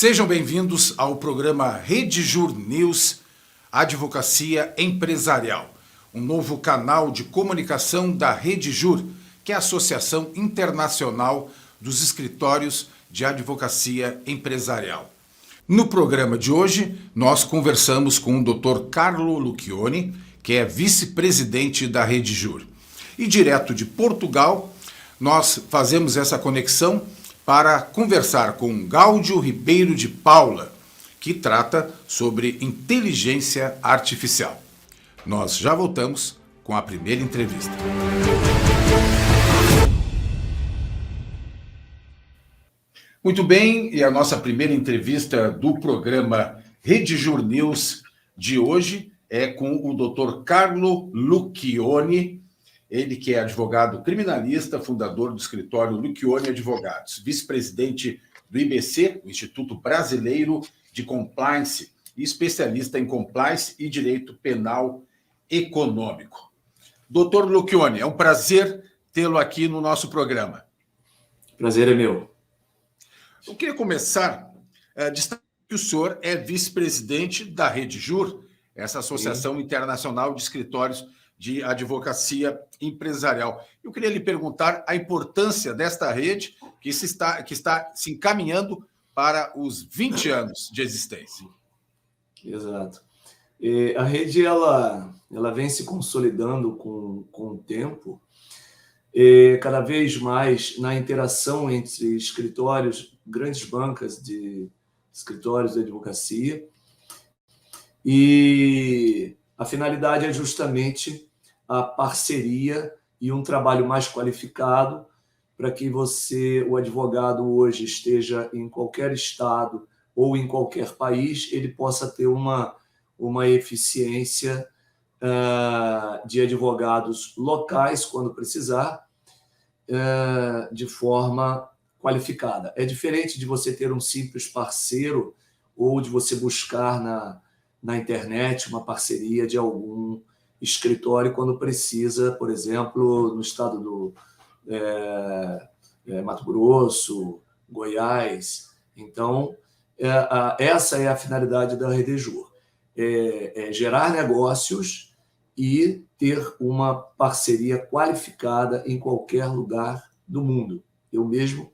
Sejam bem-vindos ao programa Rede Jur News, Advocacia Empresarial, um novo canal de comunicação da Rede Jur, que é a Associação Internacional dos Escritórios de Advocacia Empresarial. No programa de hoje, nós conversamos com o Dr. Carlo Lucchioni, que é vice-presidente da Rede Jur. E direto de Portugal, nós fazemos essa conexão para conversar com Gáudio Ribeiro de Paula, que trata sobre inteligência artificial. Nós já voltamos com a primeira entrevista. Muito bem, e a nossa primeira entrevista do programa Rede Jur News de hoje é com o Dr. Carlo Lucchioni, ele que é advogado criminalista, fundador do escritório Lucchioni Advogados, vice-presidente do IBC, o Instituto Brasileiro de Compliance, e especialista em compliance e direito penal econômico. Doutor Lucchioni, é um prazer tê-lo aqui no nosso programa. Prazer é meu. Eu queria começar destacando que o senhor é vice-presidente da Rede Jur, essa Associação Internacional de Escritórios de Advocacia Empresarial. Eu queria lhe perguntar a importância desta rede que está se encaminhando para os 20 anos de existência. Exato. A rede ela vem se consolidando com o tempo, cada vez mais na interação entre escritórios, grandes bancas de escritórios de advocacia, e a finalidade é justamente a parceria e um trabalho mais qualificado para que o advogado hoje esteja em qualquer estado ou em qualquer país, ele possa ter uma eficiência de advogados locais, quando precisar, de forma qualificada. É diferente de você ter um simples parceiro ou de você buscar na internet uma parceria de algum escritório quando precisa, por exemplo, no estado do Mato Grosso, Goiás. Então, essa é a finalidade da Rede Jur, gerar negócios e ter uma parceria qualificada em qualquer lugar do mundo. Eu mesmo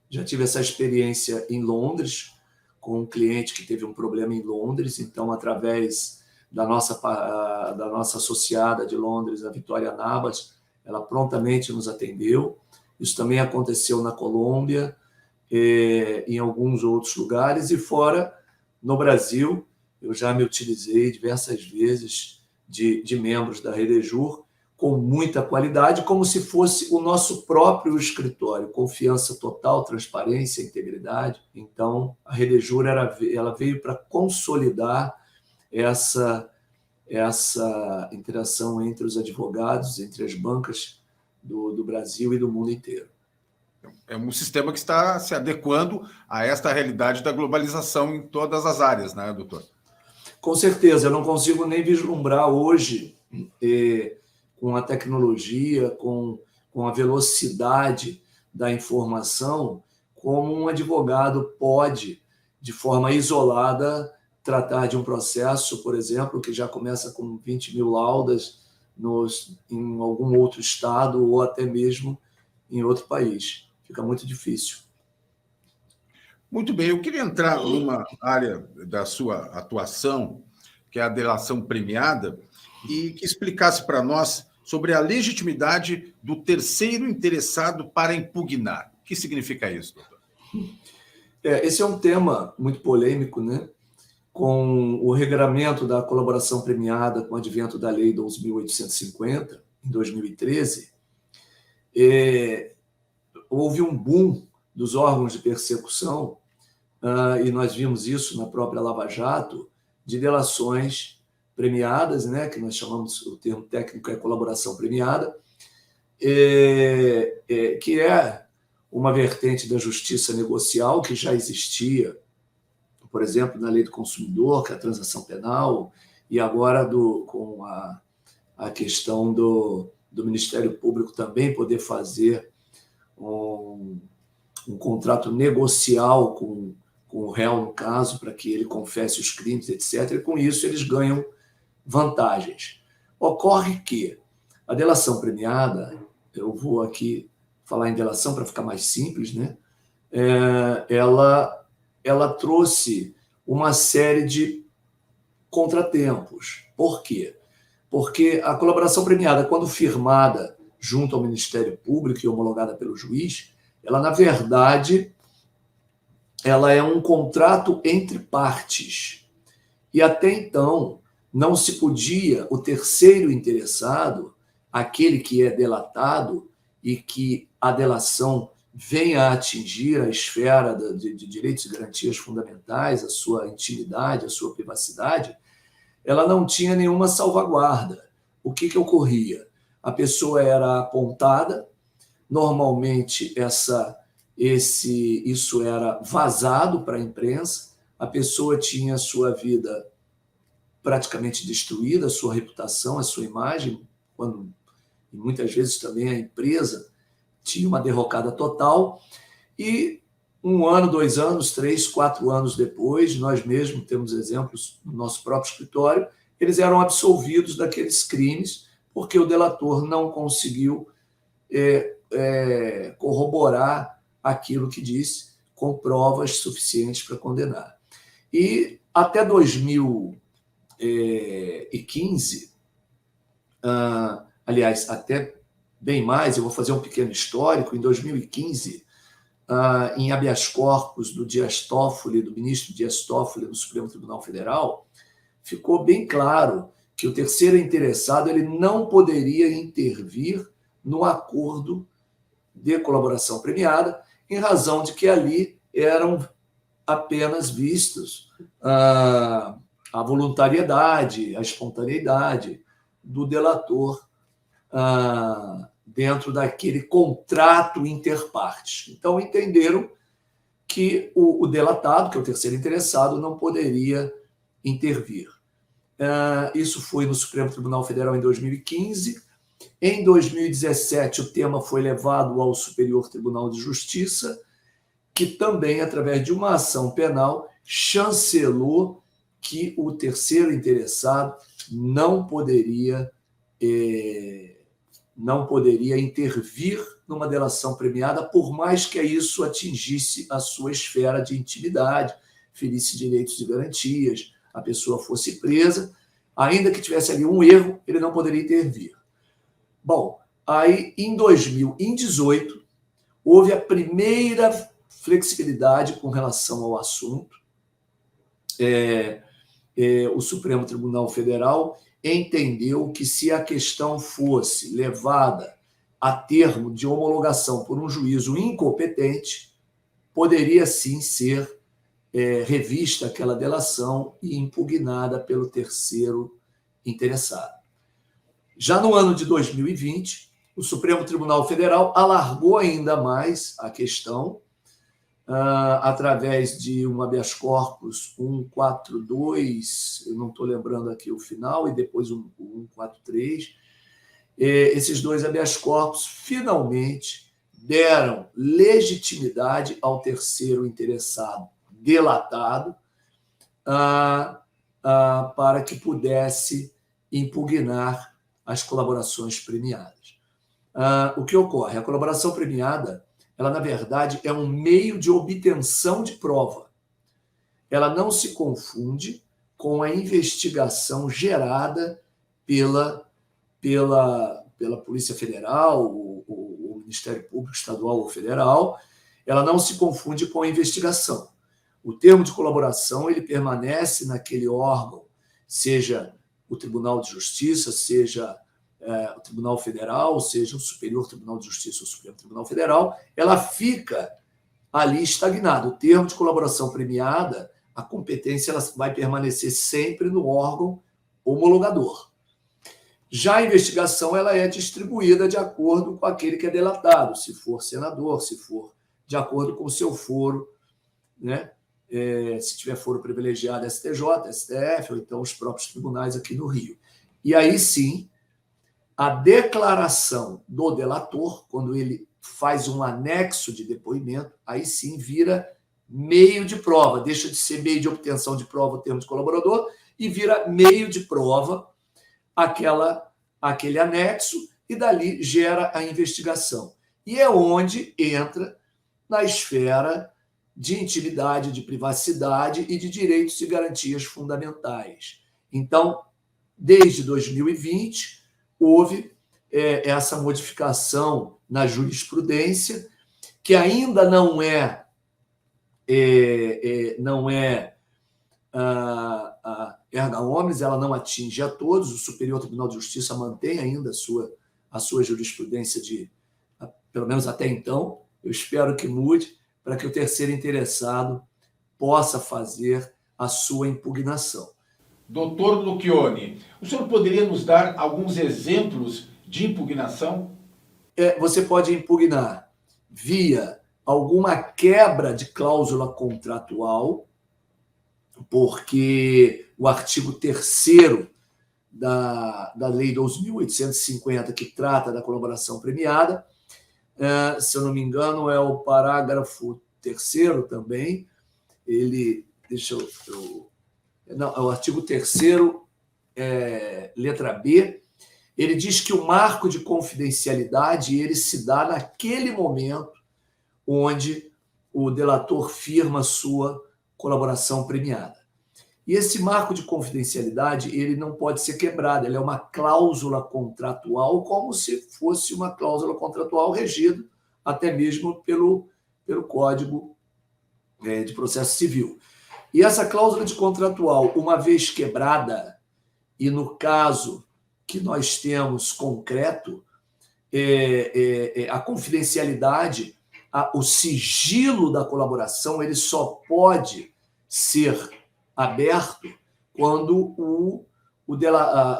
já tive essa experiência em Londres, com um cliente que teve um problema em Londres, então, através da nossa associada de Londres, a Vitória Nabas, ela prontamente nos atendeu. Isso também aconteceu na Colômbia, em alguns outros lugares, e fora, no Brasil, eu já me utilizei diversas vezes de membros da Rede Jur, com muita qualidade, como se fosse o nosso próprio escritório, confiança total, transparência, integridade. Então, a Rede Jur ela veio para consolidar essa interação entre os advogados, entre as bancas do Brasil e do mundo inteiro. É um sistema que está se adequando a esta realidade da globalização em todas as áreas, né, doutor? Com certeza, eu não consigo nem vislumbrar hoje, com a tecnologia, com a velocidade da informação, como um advogado pode, de forma isolada, tratar de um processo, por exemplo, que já começa com 20 mil laudas em algum outro estado ou até mesmo em outro país. Fica muito difícil. Muito bem, eu queria entrar numa área da sua atuação, que é a delação premiada, e que explicasse para nós sobre a legitimidade do terceiro interessado para impugnar. O que significa isso, doutor? Esse é um tema muito polêmico, né? Com o regramento da colaboração premiada com o advento da Lei 12.850, em 2013, houve um boom dos órgãos de persecução, e nós vimos isso na própria Lava Jato, de delações premiadas, né, que nós chamamos, o termo técnico é colaboração premiada, que é uma vertente da justiça negocial que já existia, por exemplo, na Lei do Consumidor, que é a transação penal, e agora com a questão do Ministério Público também poder fazer um contrato negocial com o réu, no caso, para que ele confesse os crimes, etc. E com isso eles ganham vantagens. Ocorre que a delação premiada, eu vou aqui falar em delação para ficar mais simples, né? Ela trouxe uma série de contratempos. Por quê? Porque a colaboração premiada, quando firmada junto ao Ministério Público e homologada pelo juiz, ela, na verdade, ela é um contrato entre partes. E até então, não se podia, o terceiro interessado, aquele que é delatado e que a delação venha a atingir a esfera de direitos e garantias fundamentais, a sua intimidade, a sua privacidade, ela não tinha nenhuma salvaguarda. O que ocorria? A pessoa era apontada, normalmente isso era vazado para a imprensa, a pessoa tinha a sua vida praticamente destruída, a sua reputação, a sua imagem, e muitas vezes também a empresa tinha uma derrocada total, e 1 ano, 2 anos, 3, 4 anos depois, nós mesmos temos exemplos no nosso próprio escritório, eles eram absolvidos daqueles crimes porque o delator não conseguiu corroborar aquilo que disse com provas suficientes para condenar. E até 2015, aliás, até bem mais, eu vou fazer um pequeno histórico, em 2015, em habeas corpus do ministro Dias Toffoli, no Supremo Tribunal Federal, ficou bem claro que o terceiro interessado ele não poderia intervir no acordo de colaboração premiada, em razão de que ali eram apenas vistos a voluntariedade, a espontaneidade do delator dentro daquele contrato interpartes. Então, entenderam que o delatado, que é o terceiro interessado, não poderia intervir. Isso foi no Supremo Tribunal Federal em 2015. Em 2017, o tema foi levado ao Superior Tribunal de Justiça, que também, através de uma ação penal, chancelou que o terceiro interessado não poderia intervir numa delação premiada, por mais que isso atingisse a sua esfera de intimidade, ferisse direitos e garantias, a pessoa fosse presa, ainda que tivesse ali um erro, ele não poderia intervir. Bom, aí em 2018, houve a primeira flexibilidade com relação ao assunto. O Supremo Tribunal Federal entendeu que, se a questão fosse levada a termo de homologação por um juízo incompetente, poderia sim ser revista aquela delação e impugnada pelo terceiro interessado. Já no ano de 2020, o Supremo Tribunal Federal alargou ainda mais a questão, através de um habeas corpus 142, eu não estou lembrando aqui o final, e depois um 143. Esses dois habeas corpus finalmente deram legitimidade ao terceiro interessado delatado para que pudesse impugnar as colaborações premiadas. O que ocorre? A colaboração premiada, ela, na verdade, é um meio de obtenção de prova. Ela não se confunde com a investigação gerada pela Polícia Federal, o Ministério Público Estadual ou Federal. Ela não se confunde com a investigação. O termo de colaboração ele permanece naquele órgão, seja o Tribunal de Justiça, seja o Tribunal Federal, seja o Superior Tribunal de Justiça ou o Supremo Tribunal Federal, ela fica ali estagnada. O termo de colaboração premiada, a competência ela vai permanecer sempre no órgão homologador. Já a investigação ela é distribuída de acordo com aquele que é delatado, se for senador, se for de acordo com o seu foro, né? Se tiver foro privilegiado, STJ, STF, ou então os próprios tribunais aqui no Rio. E aí sim, a declaração do delator, quando ele faz um anexo de depoimento, aí sim vira meio de prova, deixa de ser meio de obtenção de prova o termo de colaborador e vira meio de prova aquele anexo, e dali gera a investigação. E é onde entra na esfera de intimidade, de privacidade e de direitos e garantias fundamentais. Então, desde 2020, houve essa modificação na jurisprudência, que ainda não é erga omnes, ela não atinge a todos. O Superior Tribunal de Justiça mantém ainda a sua jurisprudência pelo menos até então. Eu espero que mude, para que o terceiro interessado possa fazer a sua impugnação. Doutor Lucchioni, o senhor poderia nos dar alguns exemplos de impugnação? Você pode impugnar via alguma quebra de cláusula contratual, porque o artigo 3º da Lei 12.850, que trata da colaboração premiada, se eu não me engano, é o parágrafo 3º também. Não, é o artigo 3º, letra B. Ele diz que o marco de confidencialidade ele se dá naquele momento onde o delator firma sua colaboração premiada. E esse marco de confidencialidade ele não pode ser quebrado, ele é uma cláusula contratual, como se fosse uma cláusula contratual regida até mesmo pelo Código de Processo Civil. E essa cláusula de contratual, uma vez quebrada, e no caso que nós temos concreto, a confidencialidade, o sigilo da colaboração, ele só pode ser aberto quando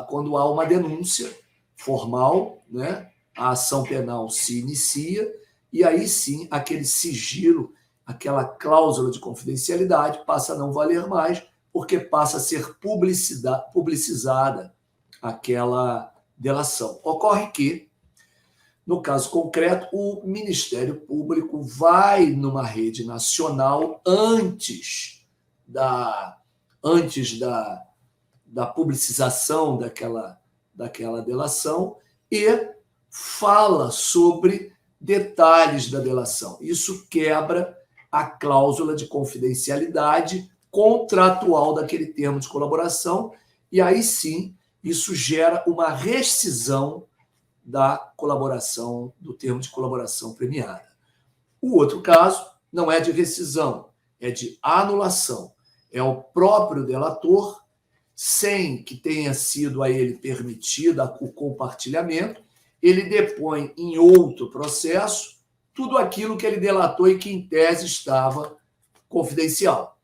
quando há uma denúncia formal, né? A ação penal se inicia, e aí sim aquele sigilo, aquela cláusula de confidencialidade passa a não valer mais, porque passa a ser publicizada aquela delação. Ocorre que, no caso concreto, o Ministério Público vai numa rede nacional antes da publicização daquela delação e fala sobre detalhes da delação. Isso quebra a cláusula de confidencialidade contratual daquele termo de colaboração, e aí sim isso gera uma rescisão da colaboração, do termo de colaboração premiada. O outro caso não é de rescisão, é de anulação. É o próprio delator, sem que tenha sido a ele permitido o compartilhamento, ele depõe em outro processo tudo aquilo que ele delatou e que, em tese, estava confidencial,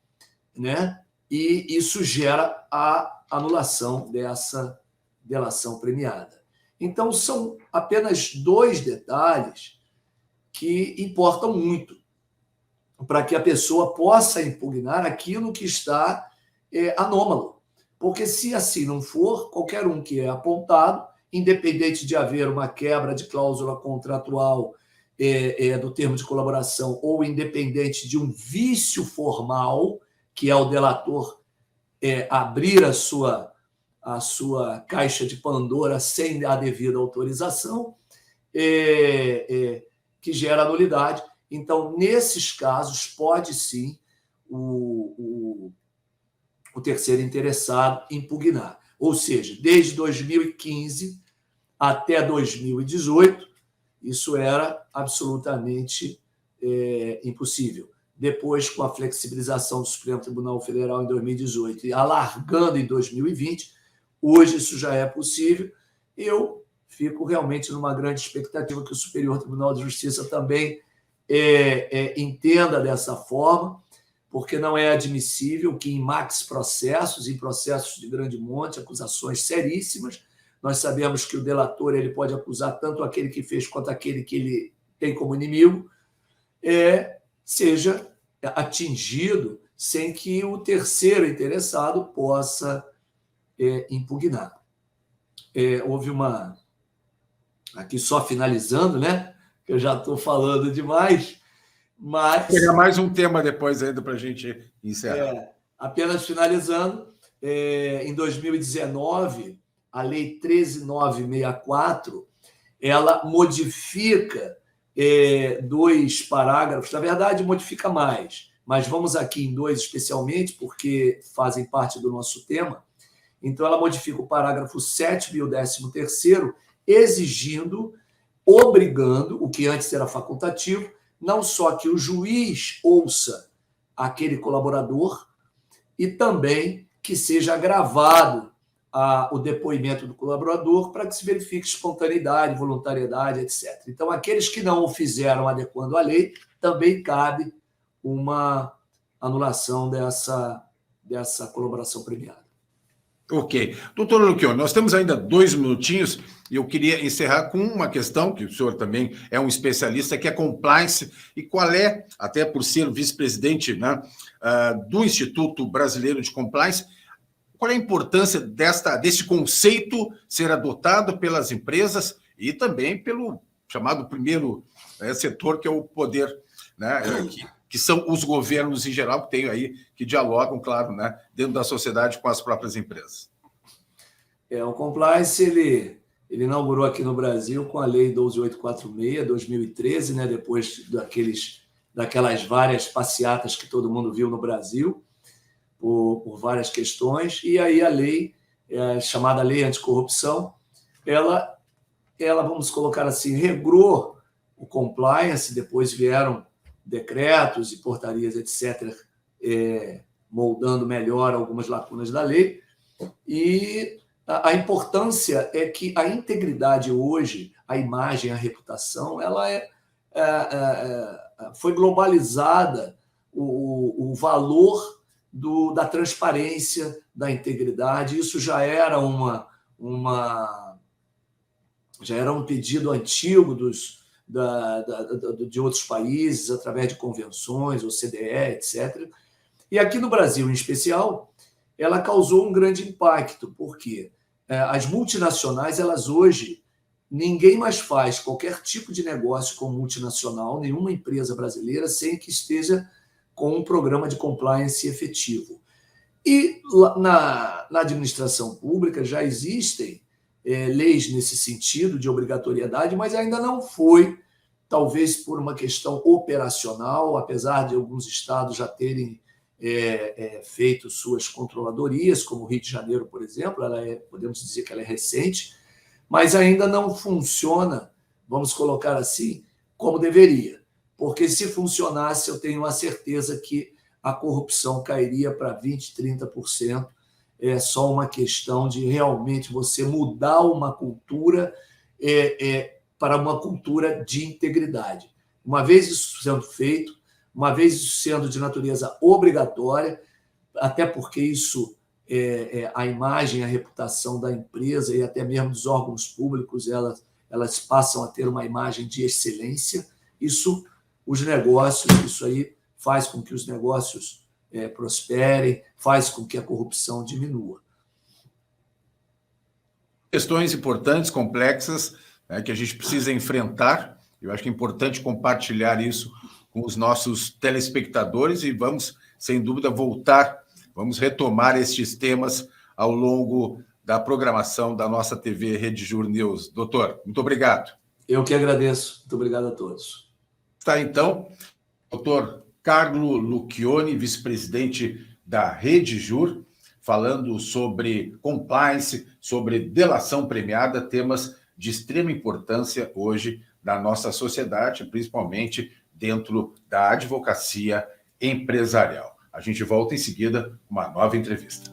né? E isso gera a anulação dessa delação premiada. Então, são apenas 2 detalhes que importam muito para que a pessoa possa impugnar aquilo que está anômalo. Porque, se assim não for, qualquer um que é apontado, independente de haver uma quebra de cláusula contratual do termo de colaboração ou independente de um vício formal, que é o delator abrir a sua caixa de Pandora sem a devida autorização, que gera nulidade. Então, nesses casos, pode sim o terceiro interessado impugnar. Ou seja, desde 2015 até 2018, isso era absolutamente impossível. Depois, com a flexibilização do Supremo Tribunal Federal em 2018 e alargando em 2020, hoje isso já é possível. Eu fico realmente numa grande expectativa que o Superior Tribunal de Justiça também entenda dessa forma, porque não é admissível que em processos, em processos de grande monte, acusações seríssimas, nós sabemos que o delator ele pode acusar tanto aquele que fez quanto aquele que ele tem como inimigo, seja atingido sem que o terceiro interessado possa impugnar. Houve aqui só finalizando, né? Que eu já estou falando demais, Mas... Vou pegar mais um tema depois ainda para a gente encerrar. Apenas finalizando, em 2019, a Lei 13.964, ela modifica 2 parágrafos, na verdade, modifica mais, mas vamos aqui em 2 especialmente, porque fazem parte do nosso tema. Então, ela modifica o parágrafo 7º e o 13º, exigindo, obrigando, o que antes era facultativo, não só que o juiz ouça aquele colaborador, e também que seja gravado o depoimento do colaborador para que se verifique espontaneidade, voluntariedade, etc. Então, aqueles que não o fizeram adequando à lei, também cabe uma anulação dessa colaboração premiada. Ok. Doutor Luquione, nós temos ainda 2 minutinhos e eu queria encerrar com uma questão, que o senhor também é um especialista, que é compliance, e qual é, até por ser vice-presidente, né, do Instituto Brasileiro de Compliance, qual é a importância desse conceito ser adotado pelas empresas e também pelo chamado primeiro setor, que é o poder, né, que são os governos em geral, que tem aí, que dialogam, claro, né, dentro da sociedade com as próprias empresas. O compliance, ele inaugurou aqui no Brasil com a Lei 12.846, 2013, né, depois daquelas várias passeatas que todo mundo viu no Brasil, por várias questões, e aí a lei, chamada Lei Anticorrupção, ela, vamos colocar assim, regrou o compliance, depois vieram decretos e portarias, etc., moldando melhor algumas lacunas da lei, e a importância é que a integridade hoje, a imagem, a reputação, ela foi globalizada, o valor da transparência, da integridade. Isso já era já era um pedido antigo de outros países, através de convenções, OCDE, etc. E aqui no Brasil, em especial, ela causou um grande impacto, porque as multinacionais, elas hoje, ninguém mais faz qualquer tipo de negócio com multinacional, nenhuma empresa brasileira, sem que esteja com um programa de compliance efetivo. E na administração pública já existem leis nesse sentido de obrigatoriedade, mas ainda não foi, talvez por uma questão operacional, apesar de alguns estados já terem feito suas controladorias, como o Rio de Janeiro, por exemplo, podemos dizer que ela é recente, mas ainda não funciona, vamos colocar assim, como deveria. Porque se funcionasse, eu tenho a certeza que a corrupção cairia para 20%, 30%. É só uma questão de realmente você mudar uma cultura para uma cultura de integridade. Uma vez isso sendo feito, uma vez isso sendo de natureza obrigatória, até porque isso, a imagem, a reputação da empresa e até mesmo dos órgãos públicos, elas passam a ter uma imagem de excelência. Isso aí faz com que os negócios prosperem, faz com que a corrupção diminua. Questões importantes, complexas, né, que a gente precisa enfrentar. Eu acho que é importante compartilhar isso com os nossos telespectadores e vamos, sem dúvida, vamos retomar estes temas ao longo da programação da nossa TV Rede Jur News. Doutor, muito obrigado. Eu que agradeço. Muito obrigado a todos. Está, então, doutor Carlo Luquione, vice-presidente da Rede Jur, falando sobre compliance, sobre delação premiada, temas de extrema importância hoje na nossa sociedade, principalmente dentro da advocacia empresarial. A gente volta em seguida com uma nova entrevista.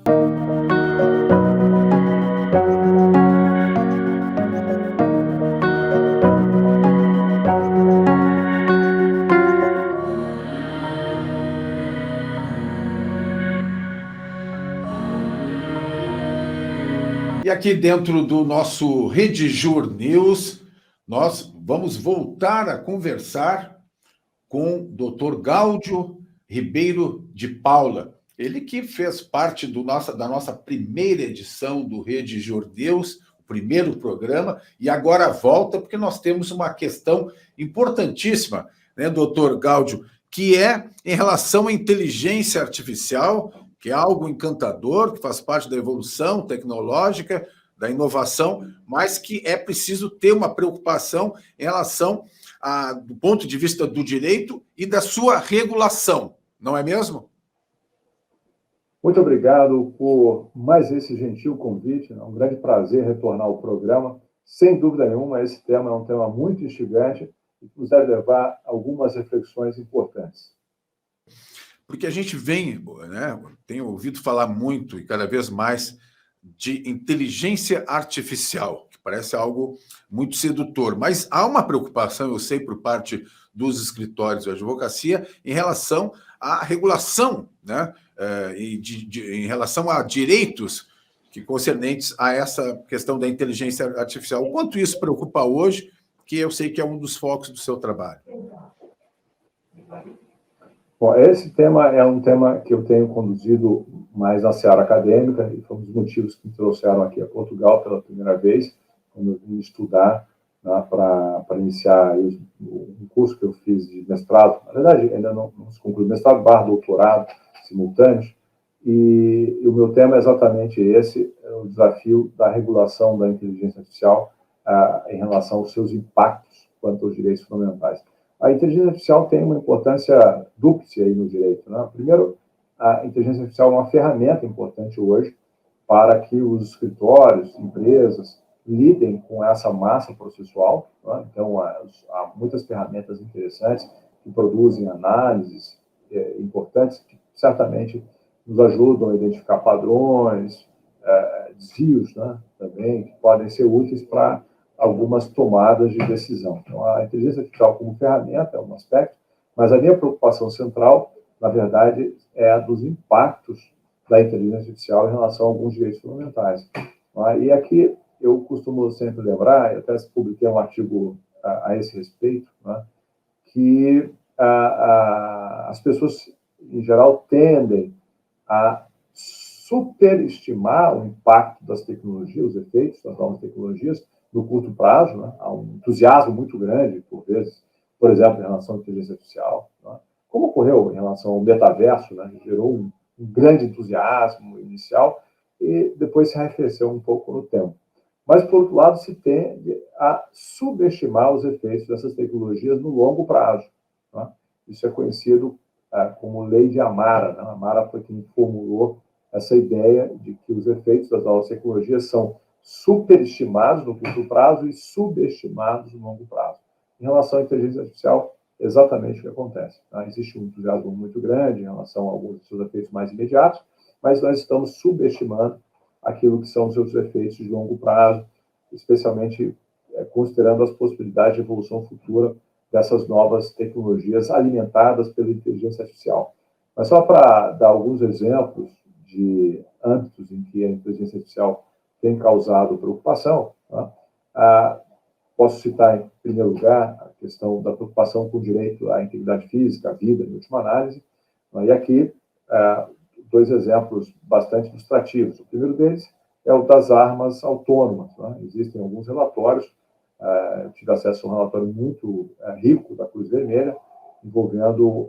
E aqui dentro do nosso Rede Jur News, nós vamos voltar a conversar com o Dr. Gáudio Ribeiro de Paula. Ele que fez parte da nossa primeira edição do Rede Jur News, o primeiro programa, e agora volta porque nós temos uma questão importantíssima né, doutor Gáudio, que é em relação à inteligência artificial, que é algo encantador, que faz parte da evolução tecnológica, da inovação, mas que é preciso ter uma preocupação em relação do ponto de vista do direito e da sua regulação, não é mesmo? Muito obrigado por mais esse gentil convite. É um grande prazer retornar ao programa. Sem dúvida nenhuma, esse tema é um tema muito instigante e que nos deve levar a algumas reflexões importantes. Porque a gente vem, né, tem ouvido falar muito e cada vez mais de inteligência artificial, que parece algo muito sedutor, mas há uma preocupação, eu sei, por parte dos escritórios de advocacia em relação à regulação, né, em relação a direitos que concernentes a essa questão da inteligência artificial. O quanto isso preocupa hoje, que eu sei que é um dos focos do seu trabalho. Bom, esse tema é um tema que eu tenho conduzido mais na seara acadêmica e foi um dos motivos que me trouxeram aqui a Portugal pela primeira vez, quando eu vim estudar, né, para iniciar um curso que eu fiz de mestrado. Na verdade, ainda não se concluiu, mestrado / doutorado simultâneos, e o meu tema é exatamente esse, o desafio da regulação da inteligência artificial em relação aos seus impactos quanto aos direitos fundamentais. A inteligência artificial tem uma importância dúplice aí no direito, né? Primeiro, a inteligência artificial é uma ferramenta importante hoje para que os escritórios, empresas, lidem com essa massa processual, né? Então, há muitas ferramentas interessantes que produzem análises importantes que certamente nos ajudam a identificar padrões, desvios, né? Também, que podem ser úteis para algumas tomadas de decisão. Então, a inteligência artificial como ferramenta é um aspecto, mas a minha preocupação central, na verdade, é a dos impactos da inteligência artificial em relação a alguns direitos fundamentais. E aqui eu costumo sempre lembrar, e até publiquei um artigo a esse respeito, né, que as pessoas, em geral, tendem a superestimar o impacto das tecnologias, os efeitos das novas tecnologias, no curto prazo, né? Há um entusiasmo muito grande, por vezes, por exemplo, em relação à inteligência artificial, né? Como ocorreu em relação ao metaverso, né? Gerou um grande entusiasmo inicial e depois se arrefeceu um pouco no tempo. Mas, por outro lado, se tende a subestimar os efeitos dessas tecnologias no longo prazo, né? Isso é conhecido como lei de Amara, né? Amara foi quem formulou essa ideia de que os efeitos das novas tecnologias são superestimados no curto prazo e subestimados no longo prazo. Em relação à inteligência artificial, exatamente o que acontece. Tá? Existe um entusiasmo muito grande em relação a alguns dos seus efeitos mais imediatos, mas nós estamos subestimando aquilo que são os seus efeitos de longo prazo, especialmente considerando as possibilidades de evolução futura dessas novas tecnologias alimentadas pela inteligência artificial. Mas só para dar alguns exemplos de âmbitos em que a inteligência artificial tem causado preocupação, tá? Posso citar, em primeiro lugar, a questão da preocupação com o direito à integridade física, à vida, em última análise. E aqui, dois exemplos bastante ilustrativos. O primeiro deles é o das armas autônomas. Né? Existem alguns relatórios, eu tive acesso a um relatório muito rico da Cruz Vermelha, envolvendo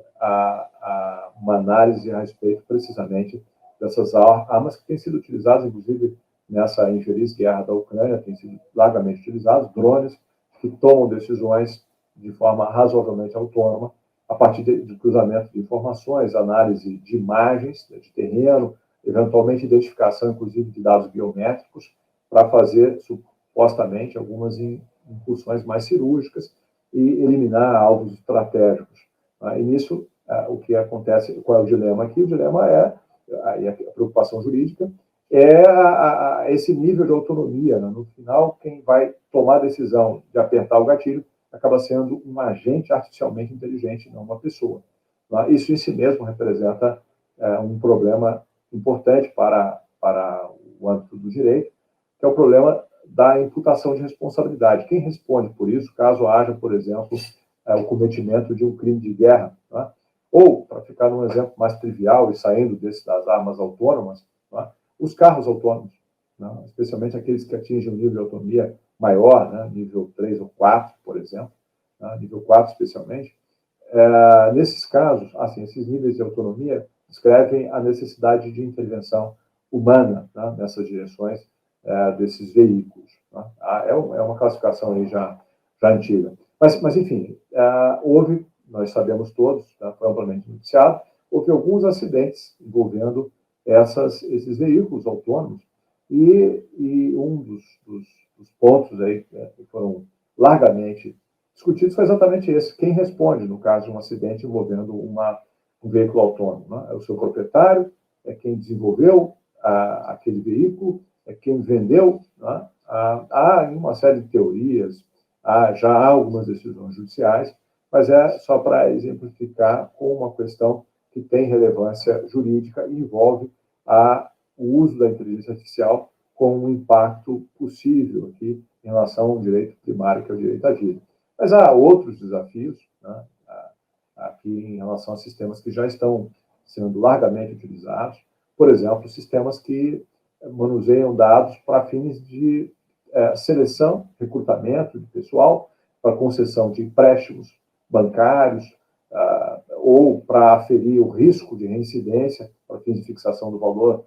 uma análise a respeito, precisamente, dessas armas que têm sido utilizadas, inclusive, nessa infeliz guerra da Ucrânia, têm sido largamente utilizados, drones que tomam decisões de forma razoavelmente autônoma, a partir de cruzamento de informações, análise de imagens de terreno, eventualmente identificação, inclusive, de dados biométricos, para fazer, supostamente, algumas incursões mais cirúrgicas e eliminar alvos estratégicos. E nisso, o que acontece, qual é o dilema aqui? O dilema é, a preocupação jurídica, é esse nível de autonomia. Né? No final, quem vai tomar a decisão de apertar o gatilho acaba sendo um agente artificialmente inteligente, não uma pessoa. Tá? Isso em si mesmo representa um problema importante para o âmbito do direito, que é o problema da imputação de responsabilidade. Quem responde por isso, caso haja, por exemplo, o cometimento de um crime de guerra? Tá? Ou, para ficar num exemplo mais trivial e saindo das armas autônomas, tá? Os carros autônomos, né? Especialmente aqueles que atingem um nível de autonomia maior, né? Nível 3 ou 4, por exemplo, né? Nível 4 especialmente, Nesses casos, assim, esses níveis de autonomia descrevem a necessidade de intervenção humana, né, nessas direções desses veículos. Né? É uma classificação aí já antiga. Mas enfim, houve, nós sabemos todos, tá, foi amplamente noticiado, houve alguns acidentes envolvendo esses veículos autônomos, e um dos pontos aí que foram largamente discutidos foi exatamente esse: quem responde no caso de um acidente envolvendo um veículo autônomo, né? É o seu proprietário, é quem desenvolveu aquele veículo, é quem vendeu, né? Há uma série de teorias, já há algumas decisões judiciais, mas é só para exemplificar com uma questão que tem relevância jurídica e envolve o uso da inteligência artificial com um impacto possível aqui em relação ao direito primário, que é o direito à vida. Mas há outros desafios, né, aqui em relação a sistemas que já estão sendo largamente utilizados, por exemplo, sistemas que manuseiam dados para fins de seleção, recrutamento de pessoal, para concessão de empréstimos bancários, ou para aferir o risco de reincidência, para fins de fixação do valor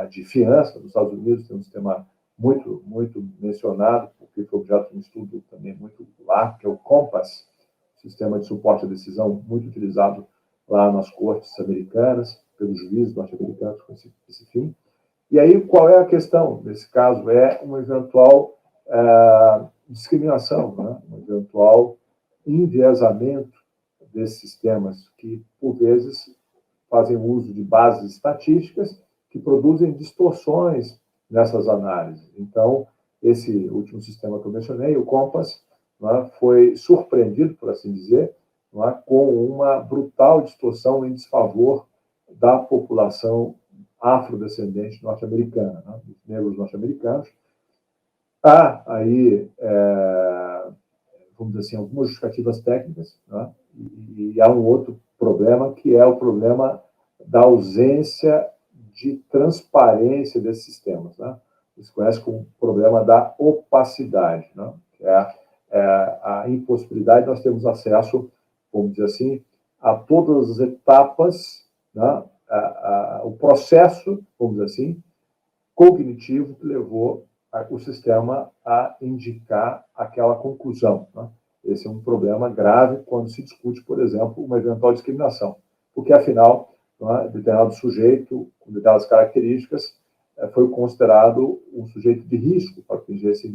de fiança. Nos Estados Unidos tem um sistema muito, muito mencionado, porque foi objeto de um estudo também muito largo, que é o Compass, sistema de suporte à decisão muito utilizado lá nas cortes americanas, pelos juízes norte-americanos com esse fim. E aí, qual é a questão? Nesse caso, é uma eventual discriminação, né? Um eventual enviesamento desses sistemas que, por vezes, fazem uso de bases estatísticas que produzem distorções nessas análises. Então, esse último sistema que eu mencionei, o Compass, né, foi surpreendido, por assim dizer, né, com uma brutal distorção em desfavor da população afrodescendente norte-americana, né, dos negros norte-americanos. Há aí, vamos dizer assim, algumas justificativas técnicas, né, e há um outro problema, que é o problema da ausência de transparência desses sistemas, né? Isso conhece como o problema da opacidade, né? Que é a impossibilidade de nós termos acesso, vamos dizer assim, a todas as etapas, né? O processo, vamos dizer assim, cognitivo que levou o sistema a indicar aquela conclusão, né? Esse é um problema grave quando se discute, por exemplo, uma eventual discriminação, porque, afinal, né, determinado sujeito, com determinadas características, foi considerado um sujeito de risco para atingir esse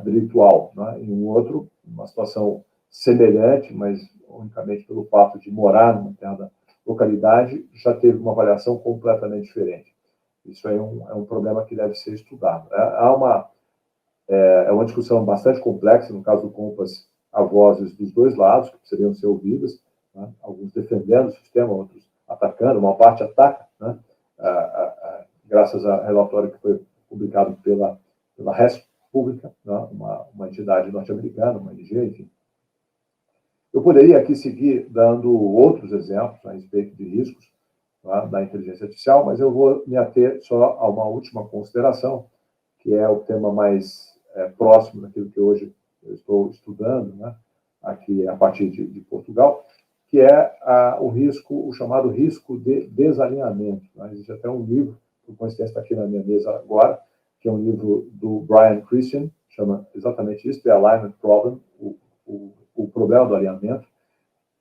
delictual, né? Em um outro, uma situação semelhante, mas unicamente pelo fato de morar numa determinada localidade, já teve uma avaliação completamente diferente. Isso aí é um problema que deve ser estudado. É uma discussão bastante complexa. No caso do Compass, há vozes dos dois lados que precisariam ser ouvidas, né? Alguns defendendo o sistema, outros atacando, uma parte ataca, né? Graças ao relatório que foi publicado pela Res Publica, né? uma entidade norte-americana, uma ONG, enfim. Eu poderia aqui seguir dando outros exemplos a respeito de riscos, né, da inteligência artificial, mas eu vou me ater só a uma última consideração, que é o tema mais próximo daquilo que hoje eu estou estudando, né, aqui a partir de Portugal, que é o chamado risco de desalinhamento. Né? Existe até um livro, por coincidência está aqui na minha mesa agora, que é um livro do Brian Christian, chama exatamente isso, The Alignment Problem, o problema do alinhamento,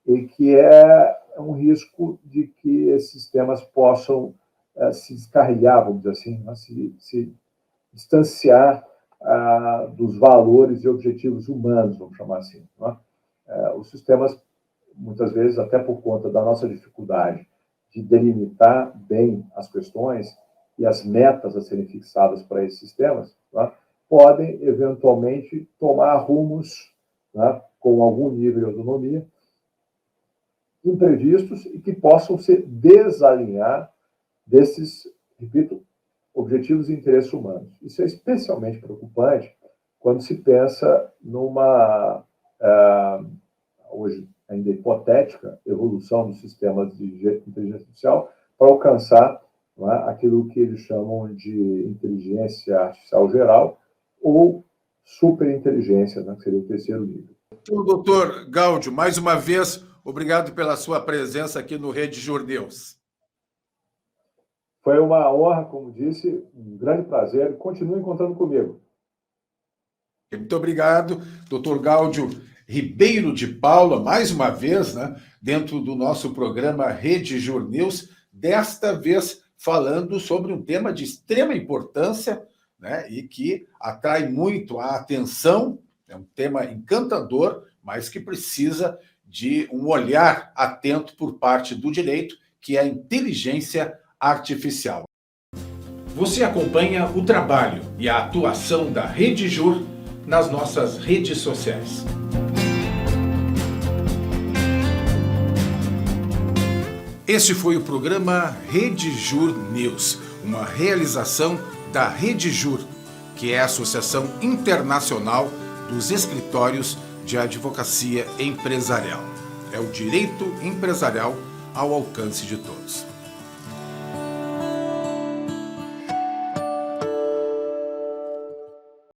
e que é um risco de que esses sistemas possam se descarrilhar, vamos dizer assim, né? se distanciar dos valores e objetivos humanos, vamos chamar assim. Né? Os sistemas, muitas vezes, até por conta da nossa dificuldade de delimitar bem as questões e as metas a serem fixadas para esses sistemas, né, podem, eventualmente, tomar rumos, né, com algum nível de autonomia, imprevistos e que possam se desalinhar desses, repito, objetivos e interesses humanos. Isso é especialmente preocupante quando se pensa numa, hoje ainda hipotética, evolução dos sistemas de inteligência artificial para alcançar, não é, aquilo que eles chamam de inteligência artificial geral ou superinteligência, né, que seria o terceiro nível. Então, doutor Gáudio, mais uma vez, obrigado pela sua presença aqui no Rede Jur News. Foi uma honra, como disse, um grande prazer. Continuem contando comigo. Muito obrigado, doutor Gáudio Ribeiro de Paula, mais uma vez, né, dentro do nosso programa Rede Jur News, desta vez falando sobre um tema de extrema importância, né, e que atrai muito a atenção, é um tema encantador, mas que precisa de um olhar atento por parte do direito, que é a inteligência artificial. Você acompanha o trabalho e a atuação da Rede Jur nas nossas redes sociais. Este foi o programa Rede Jur News, uma realização da Rede Jur, que é a Associação Internacional dos Escritórios de Advocacia Empresarial. É o direito empresarial ao alcance de todos.